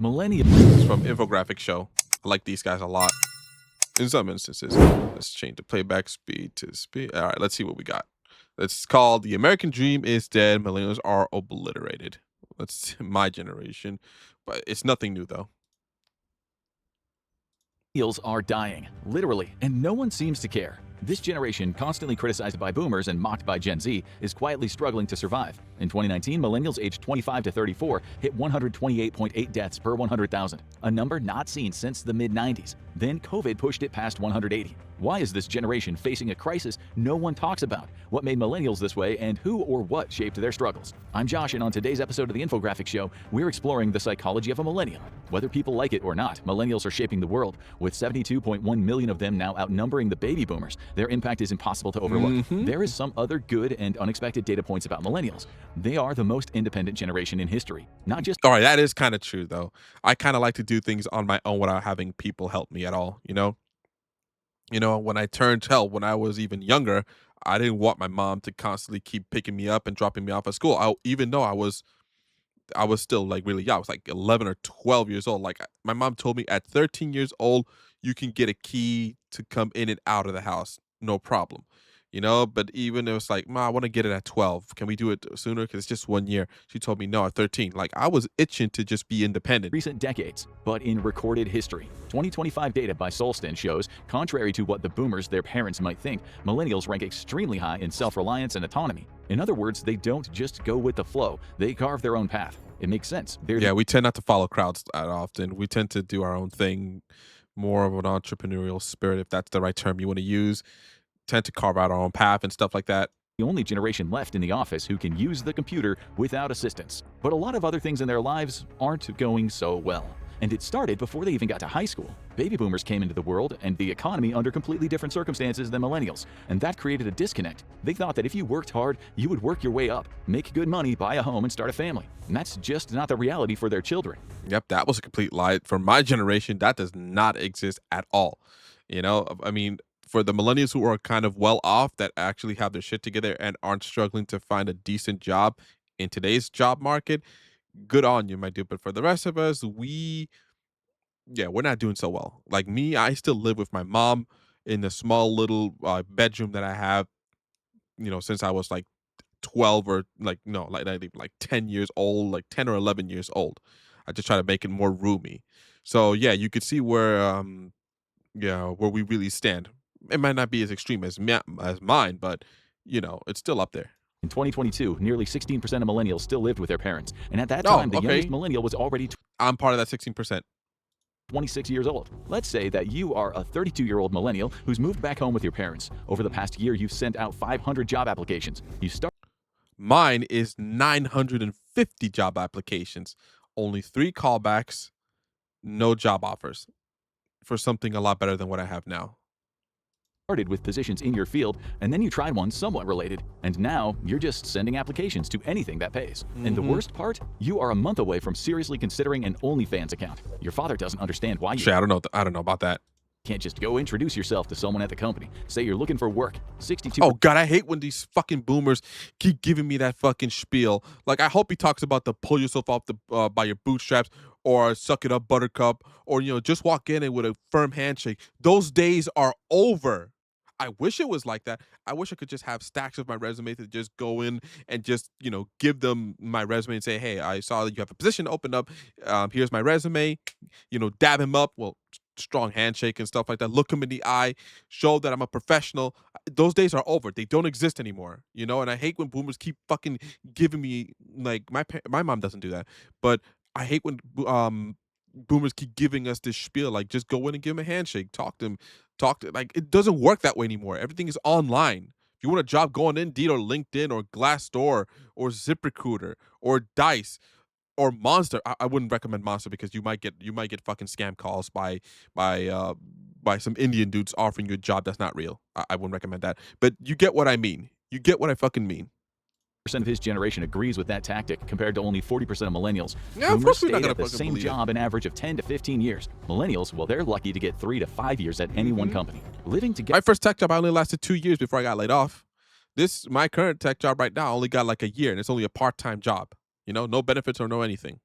Millennials. This is from Infographics show. I like these guys a lot. In some instances, let's change the playback speed to speed. All right, let's see what we got. It's called "The American Dream is Dead. Millennials are obliterated." That's my generation, but it's nothing new though. Millennials are dying, literally, and no one seems to care. This generation, constantly criticized by boomers and mocked by Gen Z, is quietly struggling to survive. In 2019, millennials aged 25 to 34 hit 128.8 deaths per 100,000, a number not seen since the mid-90s. Then COVID pushed it past 180. Why is this generation facing a crisis no one talks about? What made millennials this way, and who or what shaped their struggles? I'm Josh, and on today's episode of the Infographics Show, we're exploring the psychology of a millennial. Whether people like it or not, millennials are shaping the world, with 72.1 million of them now outnumbering the baby boomers. Their impact is impossible to overlook. There is some other good and unexpected data points about millennials. They are the most independent generation in history. Not just— All right, that is kind of true though. I kind of like to do things on my own without having people help me at all, you know? When I turned hell, when I was even younger, I didn't want my mom to constantly keep picking me up and dropping me off at school. Even though I was still like really young. I was like 11 or 12 years old. Like my mom told me at 13 years old, you can get a key to come in and out of the house. No problem. But even it was like, Ma, I want to get it at 12. Can we do it sooner? Because it's just 1 year. She told me no at 13. Like I was itching to just be independent. Recent decades, but in recorded history. 2025 data by Solston shows, contrary to what the boomers, their parents, might think, millennials rank extremely high in self-reliance and autonomy. In other words, they don't just go with the flow. They carve their own path. It makes sense. We tend not to follow crowds that often. We tend to do our own thing, more of an entrepreneurial spirit, if that's the right term you want to use. Tend to carve out our own path and stuff like that. The only generation left in the office who can use the computer without assistance. But a lot of other things in their lives aren't going so well. And it started before they even got to high school. Baby boomers came into the world and the economy under completely different circumstances than millennials. And that created a disconnect. They thought that if you worked hard, you would work your way up, make good money, buy a home, and start a family. And that's just not the reality for their children. Yep, that was a complete lie. For my generation, that does not exist at all. I mean, for the millennials who are kind of well off, that actually have their shit together and aren't struggling to find a decent job in today's job market, good on you, my dude. But for the rest of us, we're not doing so well. Like me, I still live with my mom in the small little bedroom that I have, since I was like 12 or like, no, like not even like 10 years old, like 10 or 11 years old. I just try to make it more roomy. So yeah, you could see where we really stand. It might not be as extreme as mine, but it's still up there. In 2022, nearly 16% of millennials still lived with their parents. And at that time, the youngest millennial was already I'm part of that 16%. 26 years old. Let's say that you are a 32-year-old millennial who's moved back home with your parents. Over the past year, you've sent out 500 job applications. Mine is 950 job applications. Only 3 callbacks, no job offers. For something a lot better than what I have now. Started with positions in your field, and then you tried one somewhat related, and now you're just sending applications to anything that pays. And the worst part, you are a month away from seriously considering an OnlyFans account. Your father doesn't understand why you— Shit, I don't know about that. Can't just go introduce yourself to someone at the company. Say you're looking for work. 62. Oh God, I hate when these fucking boomers keep giving me that fucking spiel. Like I hope he talks about the pull yourself off the by your bootstraps, or suck it up, buttercup, or just walk in and with a firm handshake. Those days are over. I wish it was like that. I wish I could just have stacks of my resume to just go in and just, give them my resume and say, hey, I saw that you have a position opened up. Here's my resume. Dab him up. Well, strong handshake and stuff like that. Look him in the eye. Show that I'm a professional. Those days are over. They don't exist anymore. And I hate when boomers keep fucking giving me, like, my mom doesn't do that. But I hate when boomers keep giving us this spiel, like just go in and give them a handshake, talk to them, like it doesn't work that way anymore. Everything is online. If you want a job, go on Indeed or LinkedIn or Glassdoor or ZipRecruiter or Dice or Monster. I wouldn't recommend Monster because you might get fucking scam calls by some Indian dudes offering you a job that's not real. I wouldn't recommend that. But you get what I mean. You get what I fucking mean. Percent of his generation agrees with that tactic, compared to only 40% of millennials. Yeah, of course we're not stayed gonna at the fucking same believe it. job an average of 10 to 15 years. Millennials, well, they're lucky to get 3 to 5 years at any one company. Living together. My first tech job, I only lasted 2 years before I got laid off. My current tech job right now only got like a year, and it's only a part-time job. No benefits or no anything.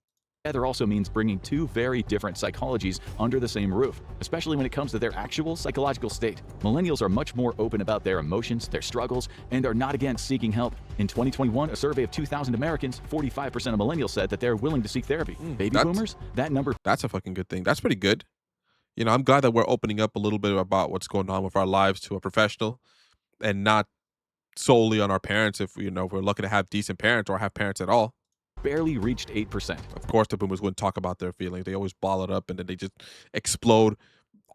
Together also means bringing two very different psychologies under the same roof, especially when it comes to their actual psychological state. Millennials are much more open about their emotions, their struggles, and are not against seeking help. In 2021, a survey of 2,000 Americans, 45% of millennials said that they're willing to seek therapy. Baby boomers, that number... That's a fucking good thing. That's pretty good. You know, I'm glad that we're opening up a little bit about what's going on with our lives to a professional and not solely on our parents if, you know, if we're lucky to have decent parents or have parents at all. barely reached 8%. Of course, the boomers wouldn't talk about their feelings. They always ball it up and then they just explode.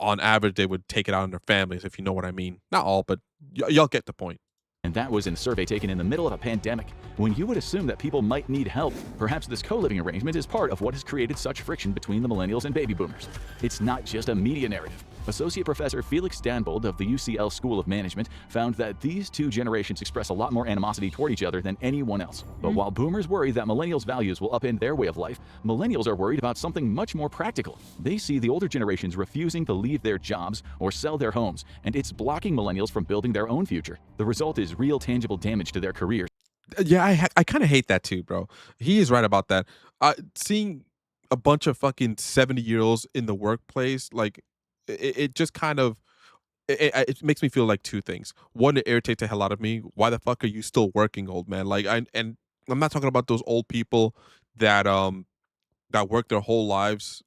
On average, they would take it out on their families, if you know what I mean. Not all, but y'all get the point. And that was in a survey taken in the middle of a pandemic, when you would assume that people might need help. Perhaps this co-living arrangement is part of what has created such friction between the millennials and baby boomers. It's not just a media narrative. Associate Professor Felix Danbold of the UCL School of Management found that these two generations express a lot more animosity toward each other than anyone else. But while boomers worry that millennials' values will upend their way of life, millennials are worried about something much more practical. They see the older generations refusing to leave their jobs or sell their homes, and it's blocking millennials from building their own future. The result is real tangible damage to their careers. Yeah, I kind of hate that too, bro. He is right about that. Seeing a bunch of fucking 70-year-olds in the workplace, like, it just kind of it makes me feel like two things. One, it irritates the hell out of me. Why the fuck are you still working, old man? Like, and I'm not talking about those old people that that work their whole lives.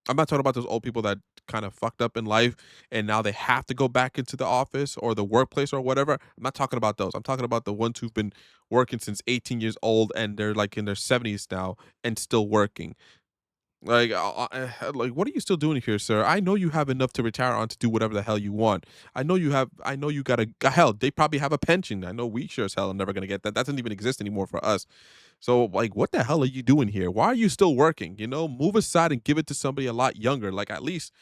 I'm not talking about those old people that kind of fucked up in life and now they have to go back into the office or the workplace or whatever. I'm not talking about those. I'm talking about the ones who've been working since 18 years old and they're like in their 70s now and still working. Like, what are you still doing here, sir? I know you have enough to retire on to do whatever the hell you want. I know you got hell, they probably have a pension. I know we sure as hell are never gonna get that. That doesn't even exist anymore for us. So, like, what the hell are you doing here? Why are you still working? You know, move aside and give it to somebody a lot younger. Like, at least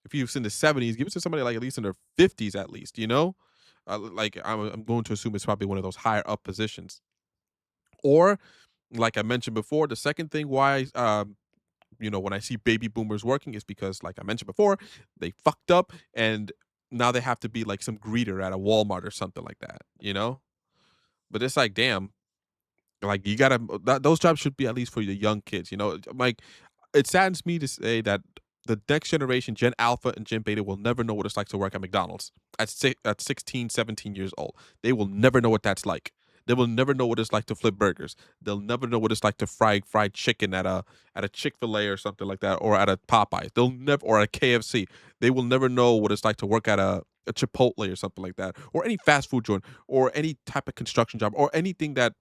if you've in the 70s, give it to somebody like at least in their 50s at least, you know? Like, I'm going to assume it's probably one of those higher up positions. Or, like I mentioned before, the second thing why you know, when I see baby boomers working is because, like I mentioned before, they fucked up and now they have to be like some greeter at a Walmart or something like that, you know? But it's like, damn, like you gotta, those jobs should be at least for the young kids, you know? Like, it saddens me to say that the next generation, Gen Alpha and Gen Beta, will never know what it's like to work at McDonald's at 16, 17 years old. They will never know what that's like. They will never know what it's like to flip burgers. They'll never know what it's like to fry fried chicken at a Chick-fil-A or something like that, or at a Popeyes. They'll never, or a KFC. They will never know what it's like to work at a Chipotle or something like that, or any fast food joint, or any type of construction job, or anything that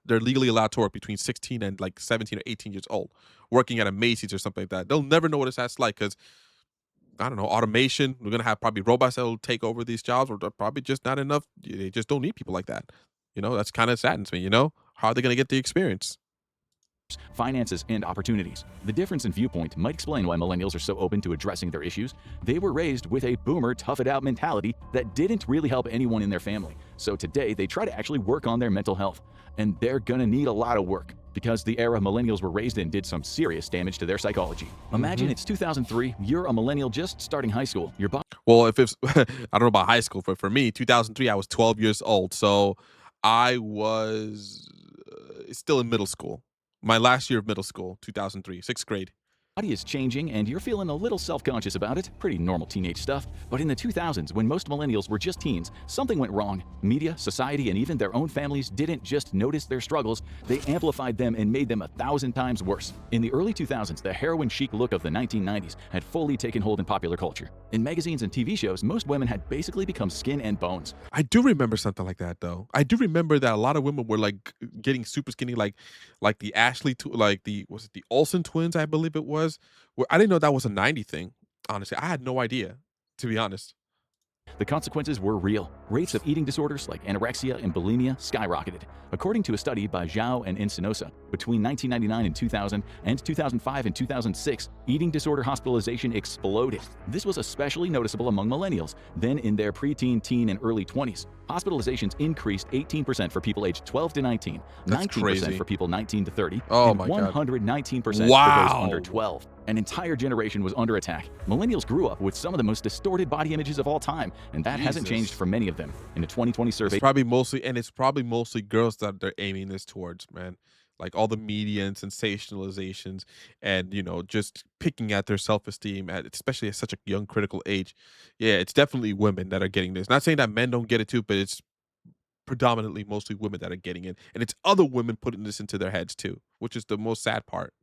they're legally allowed to work between 16 and like 17 or 18 years old, working at a Macy's or something like that. They'll never know what it's like because, I don't know, automation. We're gonna have probably robots that will take over these jobs, or they're probably just not enough. They just don't need people like that. You know, that's kind of saddens me. You know, how are they gonna get the experience? Finances, and opportunities. The difference in viewpoint might explain why millennials are so open to addressing their issues. They were raised with a boomer tough-it-out mentality that didn't really help anyone in their family. So today, they try to actually work on their mental health. And they're gonna need a lot of work, because the era millennials were raised in did some serious damage to their psychology. Imagine it's 2003, you're a millennial just starting high school. Well, if it's, I don't know about high school, but for me, 2003, I was 12 years old. So I was still in middle school. My last year of middle school, 2003, sixth grade. Body is changing and you're feeling a little self-conscious about it. Pretty normal teenage stuff. But in the 2000s, when most millennials were just teens, something went wrong. Media, society, and even their own families didn't just notice their struggles, they amplified them and made them 1,000 times worse. In the early 2000s, the heroin chic look of the 1990s had fully taken hold in popular culture. In magazines and TV shows, most women had basically become skin and bones. I do remember something like that, though. I do remember that a lot of women were like getting super skinny, like the was it the Olsen twins, I believe it was. Where I didn't know that was a 90 thing. Honestly, I had no idea, to be honest. The consequences were real. Rates of eating disorders like anorexia and bulimia skyrocketed. According to a study by Zhao and Encinosa, between 1999 and 2000 and 2005 and 2006, eating disorder hospitalization exploded. This was especially noticeable among millennials, then in their preteen, teen, and early 20s. Hospitalizations increased 18% for people aged 12 to 19, That's 19% crazy. for people 19 to 30, Oh and my God. 119% for those Wow. under 12. An entire generation was under attack. Millennials grew up with some of the most distorted body images of all time, and that hasn't changed for many of them. In a 2020 survey, It's probably mostly girls that they're aiming this towards, man. like all the media and sensationalizations, and just picking at their self-esteem at especially at such a young critical age. Yeah, it's definitely women that are getting this. Not saying that men don't get it too, but it's predominantly mostly women that are getting it, and it's other women putting this into their heads too, which is the most sad part.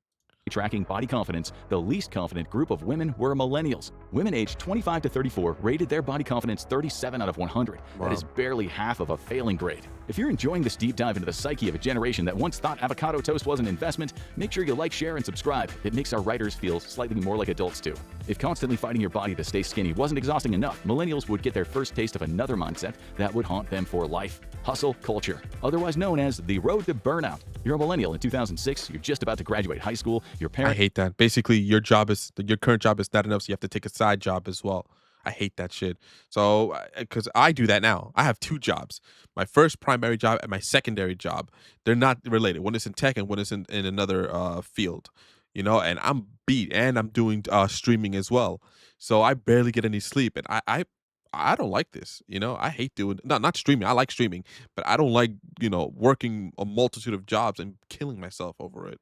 Tracking body confidence, the least confident group of women were millennials. Women aged 25 to 34 rated their body confidence 37 out of 100. Wow. That is barely half of a failing grade. If you're enjoying this deep dive into the psyche of a generation that once thought avocado toast was an investment, make sure you like, share, and subscribe. It makes our writers feel slightly more like adults too. If constantly fighting your body to stay skinny wasn't exhausting enough, millennials would get their first taste of another mindset that would haunt them for life: hustle culture, otherwise known as the road to burnout. You're a millennial in 2006, you're just about to graduate high school, your I parents hate that. Basically, your current job is not enough, so you have to take a side job as well. I hate that shit. So, because I do that now, I have two jobs. My first primary job and my secondary job. They're not related. One is in tech, and one is in another field. And I'm beat, and I'm doing streaming as well. So I barely get any sleep, and I don't like this. I hate doing not streaming. I like streaming, but I don't like working a multitude of jobs and killing myself over it.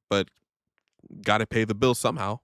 But gotta pay the bill somehow.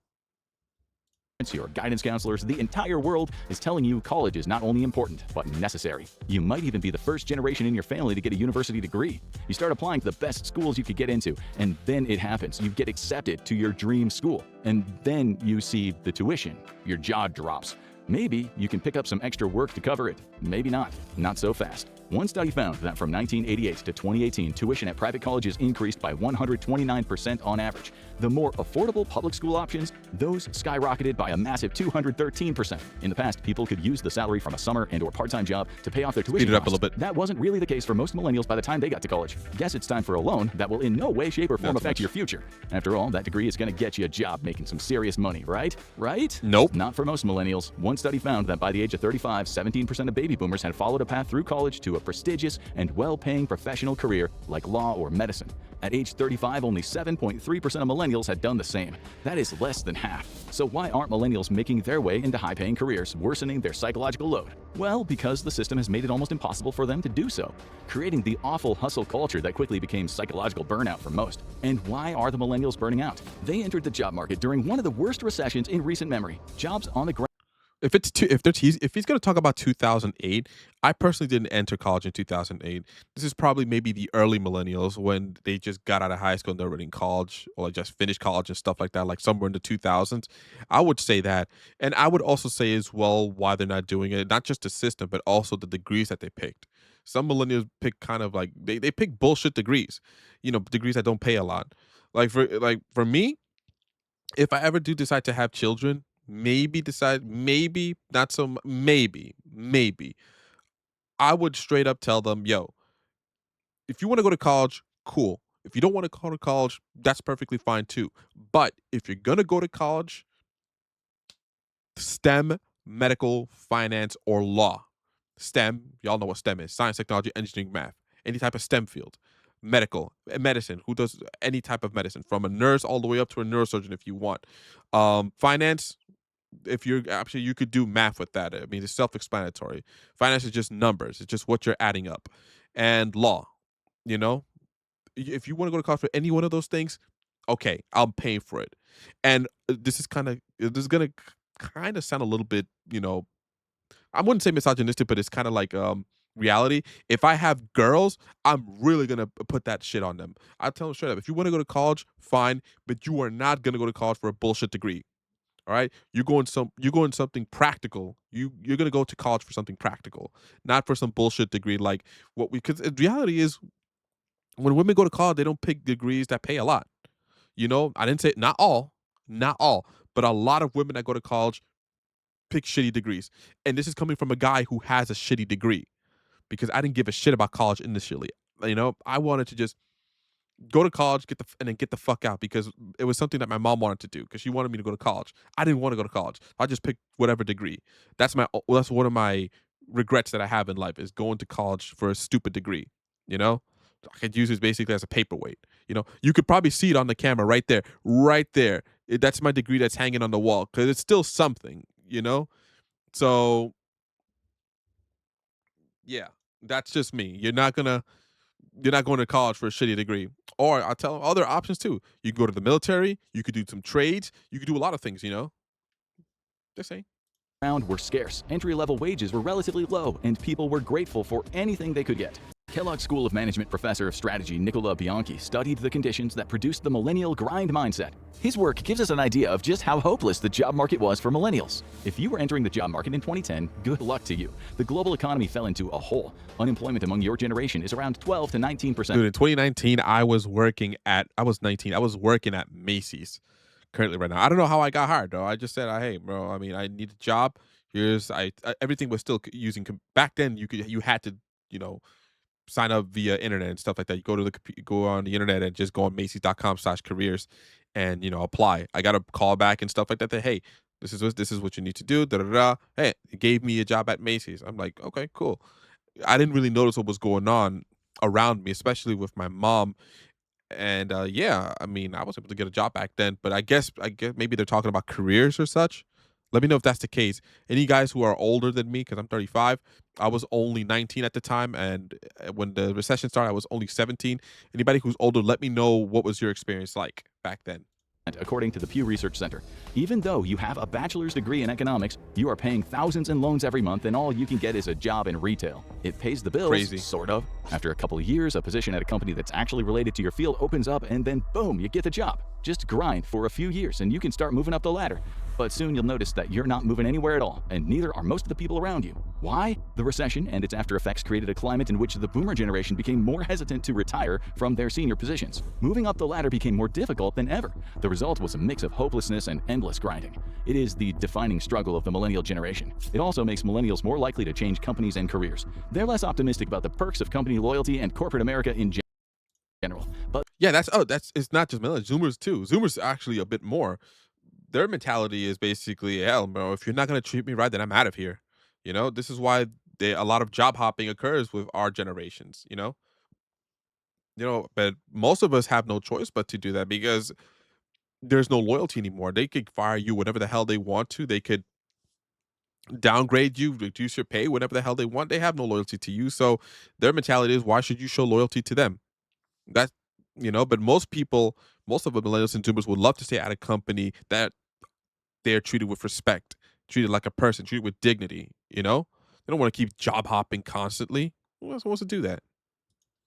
your guidance counselors, the entire world is telling you college is not only important, but necessary. You might even be the first generation in your family to get a university degree. You start applying to the best schools you could get into, and then it happens. You get accepted to your dream school, and then you see the tuition. Your jaw drops. Maybe you can pick up some extra work to cover it. Maybe not. Not so fast. One study found that from 1988 to 2018, tuition at private colleges increased by 129% on average. The more affordable public school options, those skyrocketed by a massive 213%. In the past, people could use the salary from a summer and or part-time job to pay off their tuition Speed it up a costs. little bit. That wasn't really the case for most millennials by the time they got to college. Guess it's time for a loan that will in no way, shape, or form Not too affect much. your future. After all, that degree is going to get you a job making some serious money, right? Right? Nope. Not for most millennials. One study found that by the age of 35, 17% of baby boomers had followed a path through college to a prestigious and well-paying professional career like law or medicine. At age 35, only 7.3% of millennials had done the same. That is less than half. So why aren't millennials making their way into high-paying careers, worsening their psychological load? Well, because the system has made it almost impossible for them to do so, creating the awful hustle culture that quickly became psychological burnout for most. And why are the millennials burning out? They entered the job market during one of the worst recessions in recent memory. Jobs on the ground. If he's going to talk about 2008, I personally didn't enter college in 2008. This is probably maybe the early millennials when they just got out of high school and they're already in college, or like just finished college and stuff like that, like somewhere in the 2000s. I would say that. And I would also say as well why they're not doing it, not just the system, but also the degrees that they picked. Some millennials pick kind of like they pick bullshit degrees, degrees that don't pay a lot. Like for me, if I ever do decide to have children, maybe not so maybe I would straight up tell them, yo, if you want to go to college, cool. If you don't want to go to college, that's perfectly fine too. But if you're gonna go to college, STEM, medical, finance, or law. STEM, y'all know what STEM is: science, technology, engineering, math. Any type of STEM field. Medical, medicine, who does any type of medicine, from a nurse all the way up to a neurosurgeon if you want. Finance, if you're actually, you could do math with that. I mean, it's self-explanatory. Finance is just numbers. It's just what you're adding up. And law, you know, if you want to go to college for any one of those things, okay, I'm paying for it. And this is gonna kind of sound a little bit, I wouldn't say misogynistic, but it's kind of like reality. If I have girls, I'm really gonna put that shit on them. I tell them straight up: if you want to go to college, fine, but you are not gonna go to college for a bullshit degree. All right, you're going something practical. You're gonna go to college for something practical, not for some bullshit degree like what we. Because the reality is, when women go to college, they don't pick degrees that pay a lot. I didn't say not all, but a lot of women that go to college pick shitty degrees. And this is coming from a guy who has a shitty degree, because I didn't give a shit about college initially. I wanted to just go to college, and then get the fuck out, because it was something that my mom wanted to do because she wanted me to go to college. I didn't want to go to college. I just picked whatever degree. That's one of my regrets that I have in life, is going to college for a stupid degree. You know, I could use it basically as a paperweight. You could probably see it on the camera right there, right there. That's my degree that's hanging on the wall, because it's still something. So yeah, that's just me. You're not gonna you're not going to college for a shitty degree. Or I'll tell them other options too. You can go to the military. You could do some trades. You could do a lot of things. Just saying. Around were scarce, entry-level wages were relatively low, and people were grateful for anything they could get. Kellogg School of Management professor of strategy Nicola Bianchi studied the conditions that produced the millennial grind mindset. His work gives us an idea of just how hopeless the job market was for millennials. If you were entering the job market in 2010, good luck to you. The global economy fell into a hole. Unemployment among your generation is around 12 to 19%. Dude, in 2019, I was 19. I was working at Macy's currently right now. I don't know how I got hired though. I just said, hey, bro, I mean, I need a job. Everything was still using, back then you had to, you know, sign up via internet and stuff like that. You go on the internet and just go on Macy's.com/careers and apply. I got a call back and stuff like that. That hey, this is what you need to do. Da da da. Hey, it gave me a job at Macy's. I'm like, okay, cool. I didn't really notice what was going on around me, especially with my mom. And yeah, I mean, I was able to get a job back then, but I guess maybe they're talking about careers or such. Let me know if that's the case. Any guys who are older than me, because I'm 35, I was only 19 at the time, and when the recession started, I was only 17. Anybody who's older, let me know what was your experience like back then. According to the Pew Research Center. Even though you have a bachelor's degree in economics, you are paying thousands in loans every month, and all you can get is a job in retail. It pays the bills, Crazy. sort of. After a couple of years, a position at a company that's actually related to your field opens up, and then boom, you get the job. Just grind for a few years, and you can start moving up the ladder. But soon you'll notice that you're not moving anywhere at all, and neither are most of the people around you. Why? The recession and its after effects created a climate in which the boomer generation became more hesitant to retire from their senior positions. Moving up the ladder became more difficult than ever. The result was a mix of hopelessness and endless grinding. It is the defining struggle of the millennial generation. It also makes millennials more likely to change companies and careers. They're less optimistic about the perks of company loyalty and corporate America in general. But Yeah, it's not just millennials, Zoomers too. Zoomers actually a bit more. Their mentality is basically, hell, bro, if you're not gonna treat me right, then I'm out of here. This is why a lot of job hopping occurs with our generations. But most of us have no choice but to do that because there's no loyalty anymore. They could fire you whatever the hell they want to. They could downgrade you, reduce your pay, whatever the hell they want. They have no loyalty to you. So their mentality is, why should you show loyalty to them? That but most of the millennials and Zoomers would love to stay at a company that they're treated with respect, treated like a person, treated with dignity. They don't want to keep job hopping constantly. Who else wants to do that?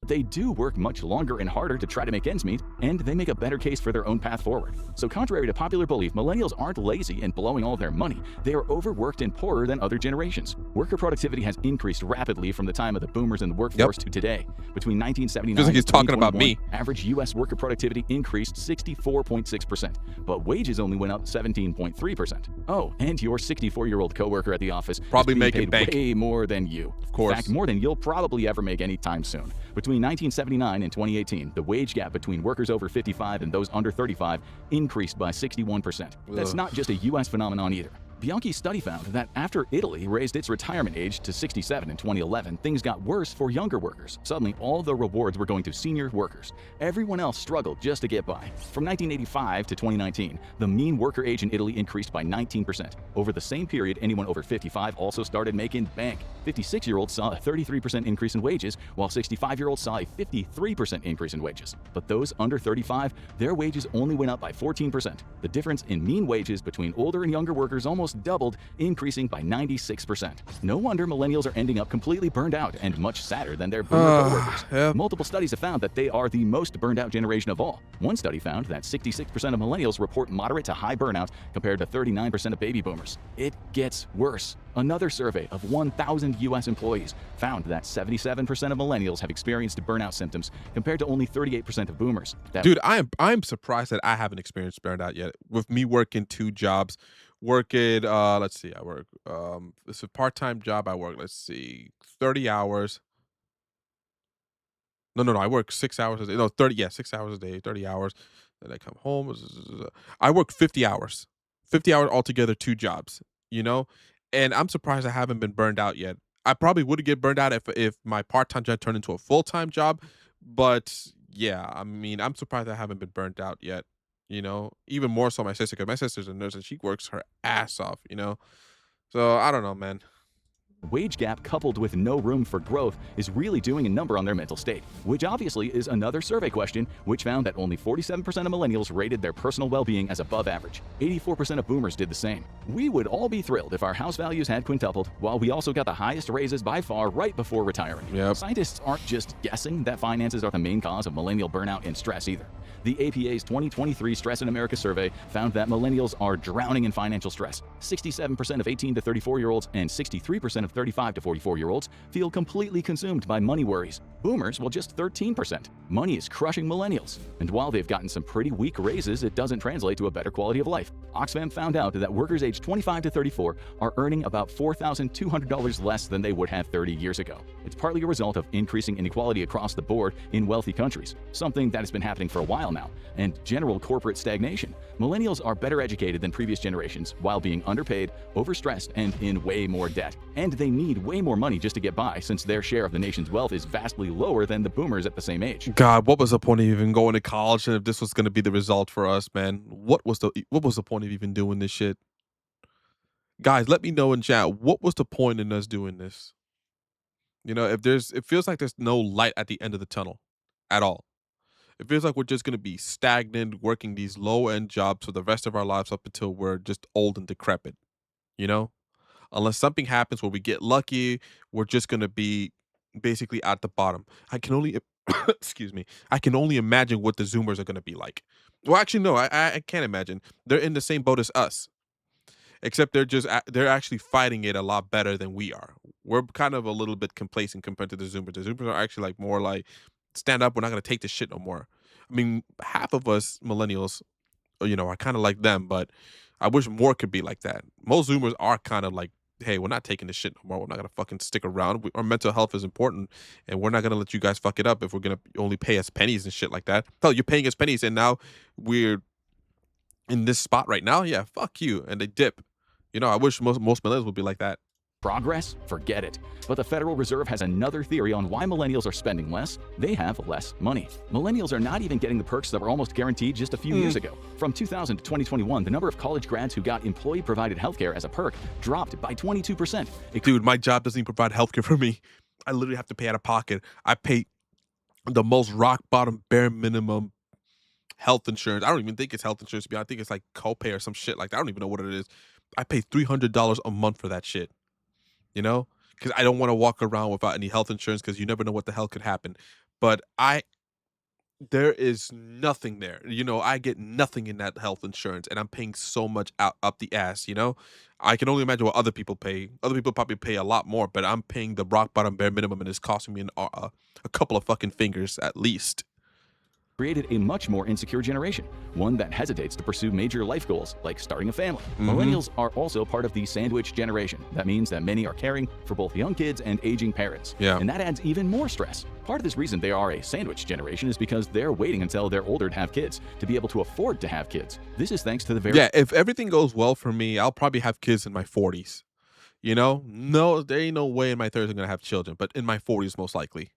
they do work much longer and harder to try to make ends meet, and they make a better case for their own path forward. So contrary to popular belief, millennials aren't lazy and blowing all their money. They are overworked and poorer than other generations. Worker productivity has increased rapidly from the time of the boomers in the workforce to today. Between 1979 Feels like he's and talking about 2021, average U.S. worker productivity increased 64.6%, but wages only went up 17.3%. Oh, and your 64-year-old coworker at the office Probably is being making paid bank. way more than you. Of course. In fact, more than you'll probably ever make anytime soon. Between 1979 and 2018, the wage gap between workers over 55 and those under 35 increased by 61%. That's not just a U.S. phenomenon either. Bianchi's study found that after Italy raised its retirement age to 67 in 2011, things got worse for younger workers. Suddenly, all the rewards were going to senior workers. Everyone else struggled just to get by. From 1985 to 2019, the mean worker age in Italy increased by 19%. Over the same period, anyone over 55 also started making bank. 56-year-olds saw a 33% increase in wages, while 65-year-olds saw a 53% increase in wages. But those under 35, their wages only went up by 14%. The difference in mean wages between older and younger workers almost doubled, increasing by 96%. No wonder millennials are ending up completely burned out and much sadder than their boomer coworkers. Yep. Multiple studies have found that they are the most burned out generation of all. One study found that 66% of millennials report moderate to high burnout compared to 39% of baby boomers. It gets worse. Another survey of 1,000 U.S. employees found that 77% of millennials have experienced burnout symptoms compared to only 38% of boomers. Dude, I'm surprised that I haven't experienced burnout yet. With me working 2 jobs, working let's see, I work it's a part-time job. I work, let's see, 30 hours. No, I work 6 hours a day. No, 30, yeah, 6 hours a day, 30 hours. Then I come home. I work 50 hours. 50 hours altogether, 2 jobs, you know? And I'm surprised I haven't been burned out yet. I probably would get burned out if my part-time job turned into a full-time job, but yeah, I mean, I'm surprised I haven't been burned out yet, Even more so my sister, because my sister's a nurse and she works her ass off, So I don't know, man. Wage gap coupled with no room for growth is really doing a number on their mental state, which obviously is another survey question which found that only 47% of millennials rated their personal well-being as above average. 84% of boomers did the same. We would all be thrilled if our house values had quintupled, while we also got the highest raises by far right before retiring. Yep. Scientists aren't just guessing that finances are the main cause of millennial burnout and stress either. The APA's 2023 Stress in America survey found that millennials are drowning in financial stress. 67% of 18 to 34-year-olds and 63% of 35 to 44-year-olds feel completely consumed by money worries. Boomers, well, just 13%. Money is crushing millennials. And while they've gotten some pretty weak raises, it doesn't translate to a better quality of life. Oxfam found out that workers aged 25 to 34 are earning about $4,200 less than they would have 30 years ago. It's partly a result of increasing inequality across the board in wealthy countries, something that has been happening for a while now, and general corporate stagnation. Millennials are better educated than previous generations while being underpaid, overstressed, and in way more debt. And they need way more money just to get by, since their share of the nation's wealth is vastly lower than the boomers at the same age. God, what was the point of even going to college? And if this was going to be the result for us, man, what was the point of even doing this shit? Guys, let me know in chat, what was the point in us doing this? You know, it feels like there's no light at the end of the tunnel at all. It feels like we're just going to be stagnant, working these low-end jobs for the rest of our lives up until we're just old and decrepit, you know? Unless something happens where we get lucky, we're just going to be basically at the bottom. I can only, excuse me, I can only imagine what the Zoomers are going to be like. Well, actually, no, I can't imagine. They're in the same boat as us, except they're actually fighting it a lot better than we are. We're kind of a little bit complacent compared to the Zoomers. The Zoomers are actually like more like, stand up, we're not going to take this shit no more. I mean, half of us millennials, you know, are kind of like them, but I wish more could be like that. Most Zoomers are kind of like, hey, we're not taking this shit no more. We're not going to fucking stick around. Our mental health is important, and we're not going to let you guys fuck it up if we're going to only pay us pennies and shit like that. Hell, you're paying us pennies, and now we're in this spot right now? Yeah, fuck you. And they dip. You know, I wish most millennials would be like that. Progress? Forget it. But the Federal Reserve has another theory on why millennials are spending less. They have less money. Millennials are not even getting the perks that were almost guaranteed just a few years ago. From 2000 to 2021, the number of college grads who got employee-provided healthcare as a perk dropped by 22%. Dude, my job doesn't even provide healthcare for me. I literally have to pay out of pocket. I pay the most rock-bottom, bare minimum health insurance. I don't even think it's health insurance. I think it's like copay or some shit like that. I don't even know what it is. I pay $300 a month for that shit. You know, because I don't want to walk around without any health insurance because you never know what the hell could happen. But there is nothing there. You know, I get nothing in that health insurance, and I'm paying so much up the ass. You know, I can only imagine what other people pay. Other people probably pay a lot more, but I'm paying the rock bottom bare minimum, and it's costing me a couple of fucking fingers at least. Created a much more insecure generation, one that hesitates to pursue major life goals like starting a family. Millennials are also part of the sandwich generation. That means that many are caring for both young kids and aging parents. Yeah. And that adds even more stress. Part of this reason they are a sandwich generation is because they're waiting until they're older to have kids, to be able to afford to have kids. This is thanks to the very... Yeah, if everything goes well for me, I'll probably have kids in my 40s. You know? No, there ain't no way in my 30s I'm going to have children, but in my 40s most likely.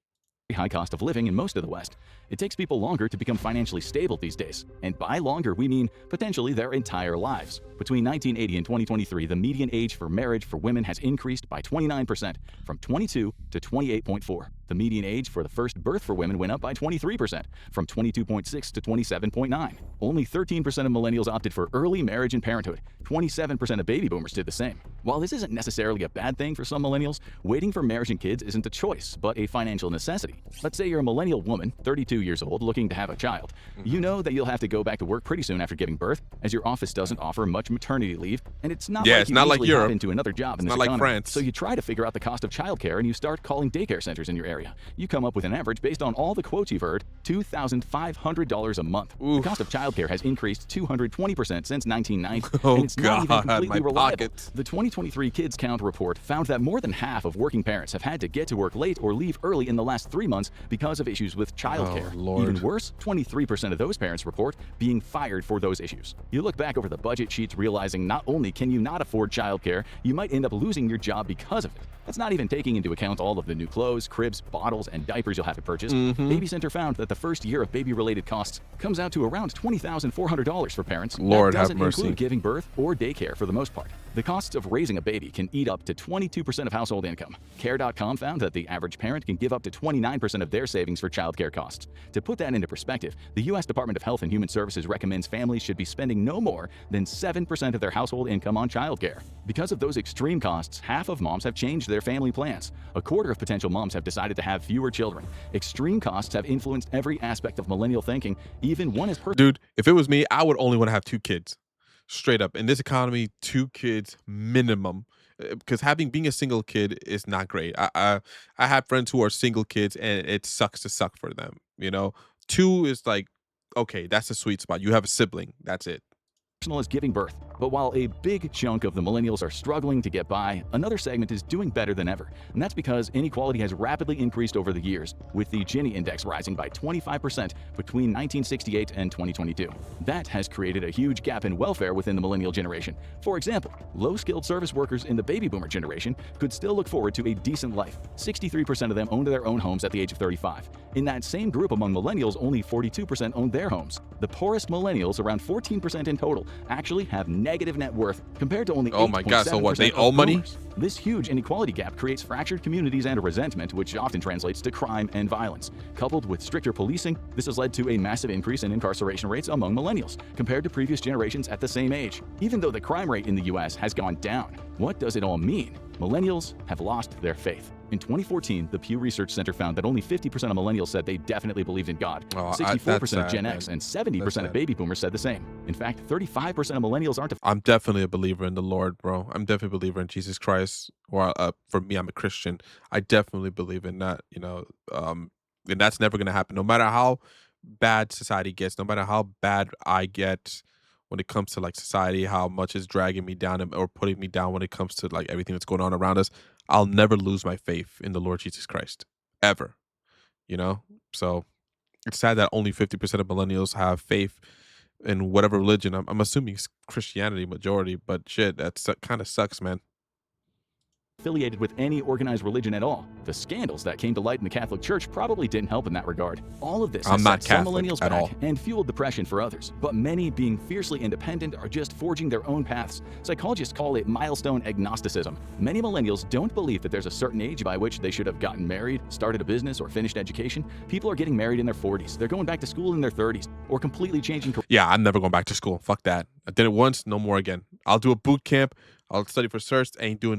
High cost of living in most of the West. It takes people longer to become financially stable these days. And by longer, we mean potentially their entire lives. Between 1980 and 2023, the median age for marriage for women has increased by 29%, from 22 to 28.4. The median age for the first birth for women went up by 23%, from 22.6 to 27.9. Only 13% of millennials opted for early marriage and parenthood. 27% of baby boomers did the same. While this isn't necessarily a bad thing for some millennials, waiting for marriage and kids isn't a choice, but a financial necessity. Let's say you're a millennial woman, 32 years old, looking to have a child. You know that you'll have to go back to work pretty soon after giving birth, as your office doesn't offer much maternity leave, and it's not like you usually hop into another job in this economy. France. So you try to figure out the cost of childcare, and you start calling daycare centers in your area. You come up with an average based on all the quotes you've heard, $2,500 a month. Oof. The cost of childcare has increased 220% since 1990, and it's not even completely reliable. The 2023 Kids Count report found that more than half of working parents have had to get to work late or leave early in the last 3 months because of issues with childcare. Even worse, 23% of those parents report being fired for those issues. You look back over the budget sheets realizing not only can you not afford childcare, you might end up losing your job because of it. That's not even taking into account all of the new clothes, cribs, bottles, and diapers you'll have to purchase. Baby Center found that the first year of baby-related costs comes out to around $20,400 for parents. Lord that have doesn't mercy. include giving birth or daycare for the most part. The costs of raising a baby can eat up to 22% of household income. Care.com found that the average parent can give up to 29% of their savings for childcare costs. To put that into perspective, the U.S. Department of Health and Human Services recommends families should be spending no more than 7% of their household income on childcare. Because of those extreme costs, half of moms have changed their family plans. A quarter of potential moms have decided to have fewer children. Extreme costs have influenced every aspect of millennial thinking, even one as Dude, if it was me, I would only want to have 2 kids. Straight up. In this economy, 2 kids minimum. Because being a single kid is not great. I have friends who are single kids and it sucks to suck for them, you know? 2 is like, okay, that's a sweet spot. You have a sibling. That's it. personal as giving birth. But while a big chunk of the millennials are struggling to get by, another segment is doing better than ever. And that's because inequality has rapidly increased over the years, with the Gini index rising by 25% between 1968 and 2022. That has created a huge gap in welfare within the millennial generation. For example, low-skilled service workers in the baby boomer generation could still look forward to a decent life. 63% of them owned their own homes at the age of 35. In that same group among millennials, only 42% owned their homes. The poorest millennials, around 14% in total, actually have negative net worth compared to only 8.7% Oh my God, so what, they of owe money? boomers. This huge inequality gap creates fractured communities and a resentment, which often translates to crime and violence. Coupled with stricter policing, this has led to a massive increase in incarceration rates among millennials compared to previous generations at the same age. Even though the crime rate in the US has gone down, what does it all mean? Millennials have lost their faith. In 2014, the Pew Research Center found that only 50% of millennials said they definitely believed in God. 64% of Gen X and 70% of baby boomers said the same. In fact, 35% of millennials aren't. I'm definitely a believer in the Lord, bro. I'm definitely a believer in Jesus Christ. Or for me, I'm a Christian. I definitely believe in that, and that's never going to happen. No matter how bad society gets, no matter how bad I get when it comes to like society, how much is dragging me down or putting me down when it comes to like everything that's going on around us, I'll never lose my faith in the Lord Jesus Christ, ever. You know? So it's sad that only 50% of millennials have faith in whatever religion. I'm assuming it's Christianity majority, but shit, that kind of sucks, man. Affiliated with any organized religion at all. The scandals that came to light in the Catholic Church probably didn't help in that regard. All of this has set some millennials back and fueled depression for others. But many, being fiercely independent, are just forging their own paths. Psychologists call it milestone agnosticism. Many millennials don't believe that there's a certain age by which they should have gotten married, started a business, or finished education. People are getting married in their 40s. They're going back to school in their 30s, or completely changing careers. Yeah, I'm never going back to school. Fuck that. I did it once, no more again. I'll do a boot camp. I'll study for certs. Ain't doing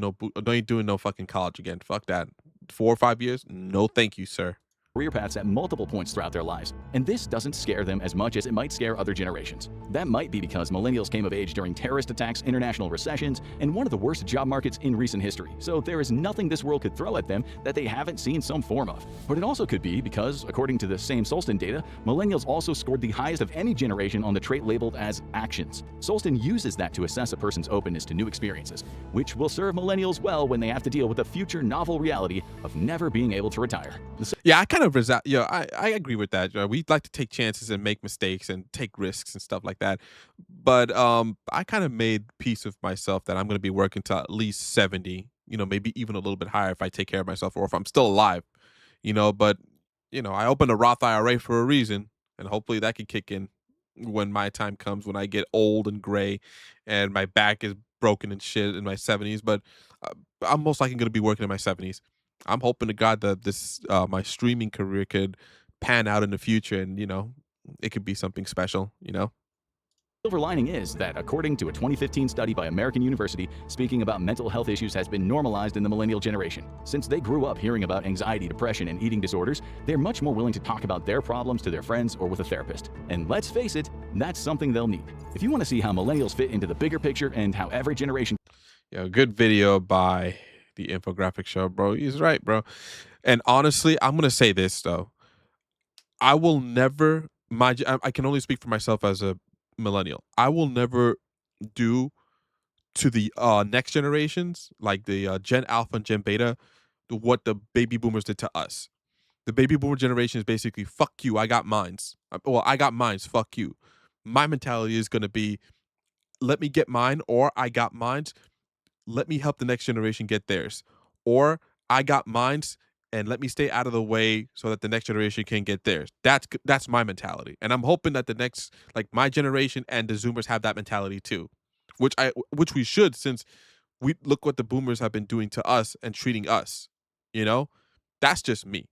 no fucking college again. Fuck that. 4 or 5 years? No, thank you, sir. Career paths at multiple points throughout their lives, and this doesn't scare them as much as it might scare other generations. That might be because millennials came of age during terrorist attacks, international recessions, and one of the worst job markets in recent history, so there is nothing this world could throw at them that they haven't seen some form of. But it also could be because, according to the same Solston data, millennials also scored the highest of any generation on the trait labeled as actions. Solston uses that to assess a person's openness to new experiences, which will serve millennials well when they have to deal with the future novel reality of never being able to retire. Yeah, I agree with that. We'd like to take chances and make mistakes and take risks and stuff like that. But I kind of made peace with myself that I'm going to be working till at least 70, maybe even a little bit higher if I take care of myself or if I'm still alive, but I opened a Roth IRA for a reason, and hopefully that can kick in when my time comes, when I get old and gray and my back is broken and shit in my 70s. But I'm most likely going to be working in my 70s. I'm hoping to God that this my streaming career could pan out in the future, and it could be something special. Silver lining is that, according to a 2015 study by American University, speaking about mental health issues has been normalized in the millennial generation. Since they grew up hearing about anxiety, depression, and eating disorders, they're much more willing to talk about their problems to their friends or with a therapist. And let's face it, that's something they'll need. If you want to see how millennials fit into the bigger picture and how every generation... Good video by the Infographics show, bro. He's right, bro. And honestly, I'm going to say this, though. I will never... I can only speak for myself as a millennial. I will never do to the next generations, like the Gen Alpha and Gen Beta, what the baby boomers did to us. The baby boomer generation is basically, fuck you, I got mines. Well, I got mines, fuck you. My mentality is going to be, let me get mine, or I got mines, let me help the next generation get theirs. Or I got mines, and let me stay out of the way so that the next generation can get theirs. That's my mentality. And I'm hoping that the next, like my generation and the Zoomers have that mentality too. which we should, since we look what the boomers have been doing to us and treating us. You know, that's just me.